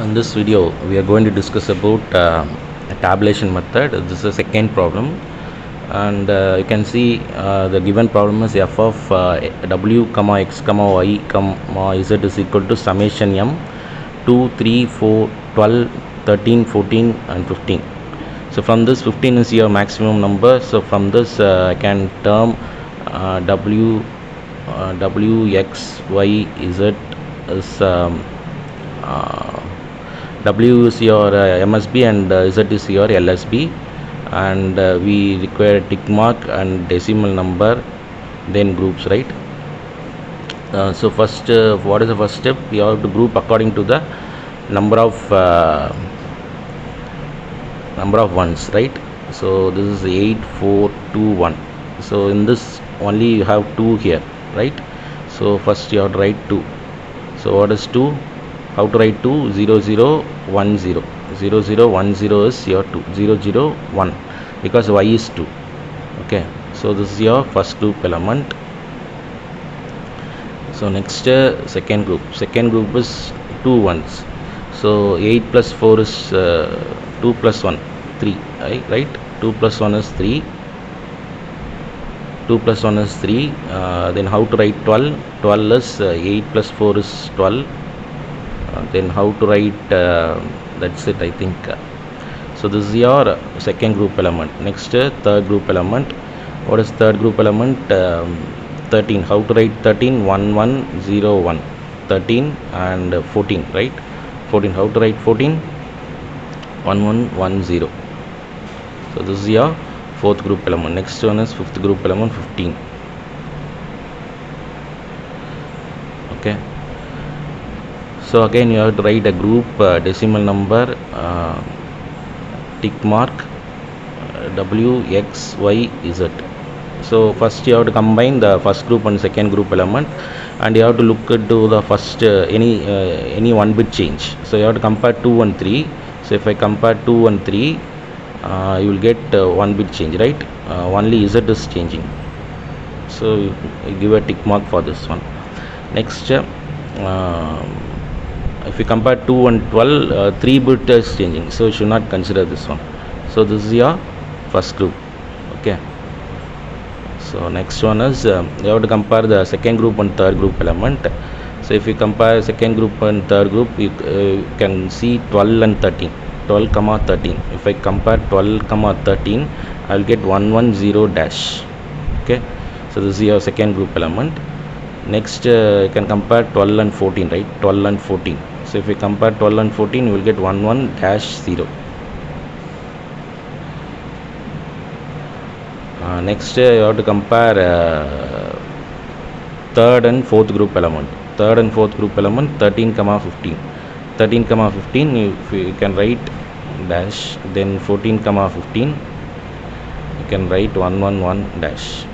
In this video we are going to discuss about a tabulation method. This is the second problem, and you can see the given problem is f of w comma x comma y comma z is equal to summation m 2 3 4 12 13 14 and 15. So from this 15 is your maximum number, so from this I can term w x y z is W is your MSB and Z is your LSB, and we require tick mark and decimal number, then groups, right? So first, what is the first step? We have to group according to the number of ones, right? So this is 8 4 2 1. So in this only you have 2 here, right? So first you have to write 2. So what is 2? How to write 2? 0 0 1 0. 0 0 1 0 is your 2. 0 0 1 because y is 2. Okay, so this is your first group element. So next second group is 2 ones. So 8 plus 4 is 2 plus 1 3, right? 2 plus 1 is 3. 2 plus 1 is 3. Then how to write 12? 12 is 8 plus 4 is 12. Then how to write that's it, I think. So this is your second group element. Next third group element. What is third group element? 13. How to write 13? 1 1 0 1. 13 and 14, right? 14. How to write 14? 1 1 1 0. So this is your fourth group element. Next one is fifth group element, 15. Okay, so again you have to write a group decimal number, tick mark w x y z. So first you have to combine the first group and second group element, and you have to look into the first any one bit change. So you have to compare 2 and 3. So if I compare 2 and 3, you will get one bit change, right? Only z is changing, so you give a tick mark for this one. Next if you compare 2 and 12, 3 bit is changing, so you should not consider this one. So this is your first group. Okay, so next one is you have to compare the second group and third group element. So if you compare second group and third group, you can see 12 and 13, 12 comma 13. If I compare 12 comma 13, I will get 1 1 0 dash. Okay, so this is your second group element. Next you can compare 12 and 14, right? 12 and 14. So if you compare 12 and 14, you will get 1 1 dash 0. Next you have to compare third and fourth group element. Third and fourth group element, 13 comma 15. 13 comma 15 you can write dash, then 14 comma 15 you can write 1 1 1 dash.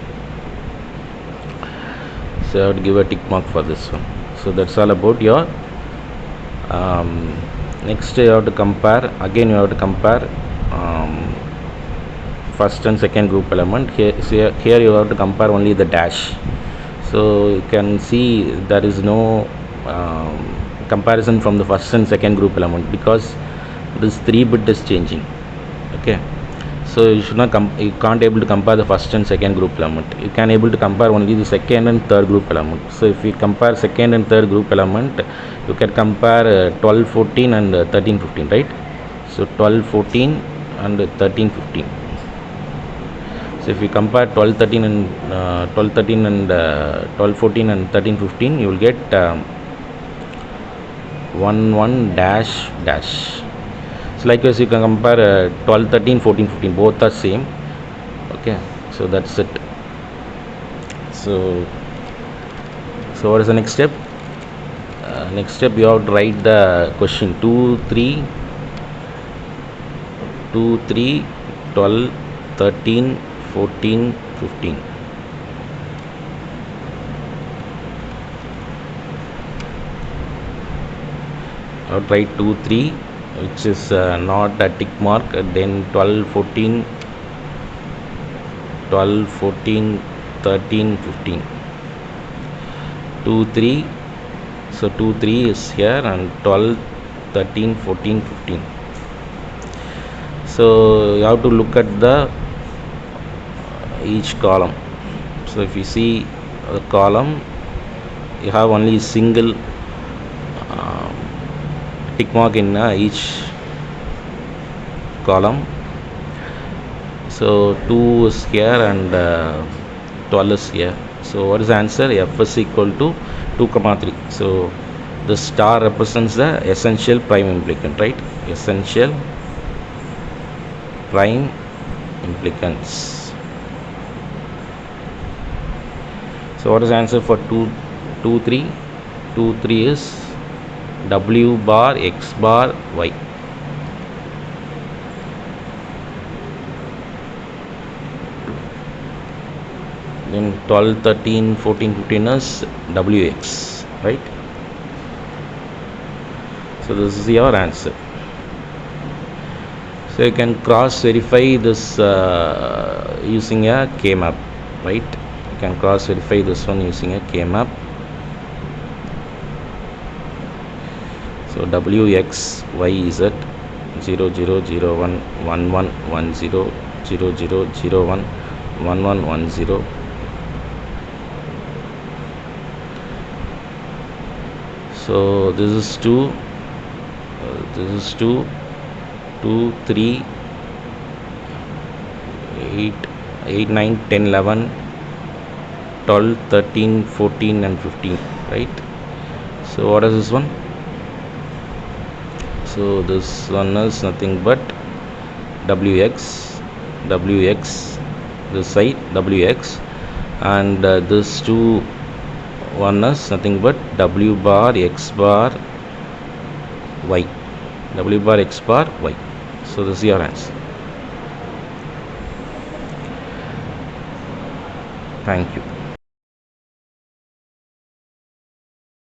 So I have to give a tick mark for this one. So that's all about your next you have to compare, again you have to compare first and second group element. Here you have to compare only the dash. So you can see there is no comparison from the first and second group element because this 3 bit is changing. Okay, so you should not you can't able to compare the first and second group element. You can able to compare only the second and third group element. So if you compare second and third group element, you can compare 12 14 and 13 15, right? So 12 14 and 13 15. So if you compare 12 13 and 12 13 and 12 14 and 13 15, you will get 1 1 dash dash. So likewise you can compare 12 13 14 15, both are same. Okay, so that's it. So what is the next step? Next step you have to write the question 2 3 12 13 14 15. I would write 2 3, which is not a tick mark, then 12 14 12 14 13 15. 2 3, so 2 3 is here, and 12 13, 14, 15. So you have to look at the each column. So if you see the column, you have only single tick mark in each column. So 2 is here and 12 is here. So what is the answer? F is equal to 2, 3. So the star represents the essential prime implicant, right? Essential prime implicants. So what is the answer for 2, 2, 3? 2, 3 is W bar X bar Y. Then 12, 13, 14, 15 is WX, right? So this is your answer. So you can cross verify this using a K-map, right? You can cross verify this one using a K-map. So WX YZ 0, 0, 0, 1, 1, 1, 1, 0, 0, 0, 0, 1, 1, 1, 1, 0. So this is 2, 2, 3, 8, 8, 9, 10, 11, 12, 13, 14 and 15, right? So what is this one? So this one is nothing but WX, this side WX, and this 2 one is nothing but W bar X bar Y, W bar X bar Y. So this is your answer. Thank you.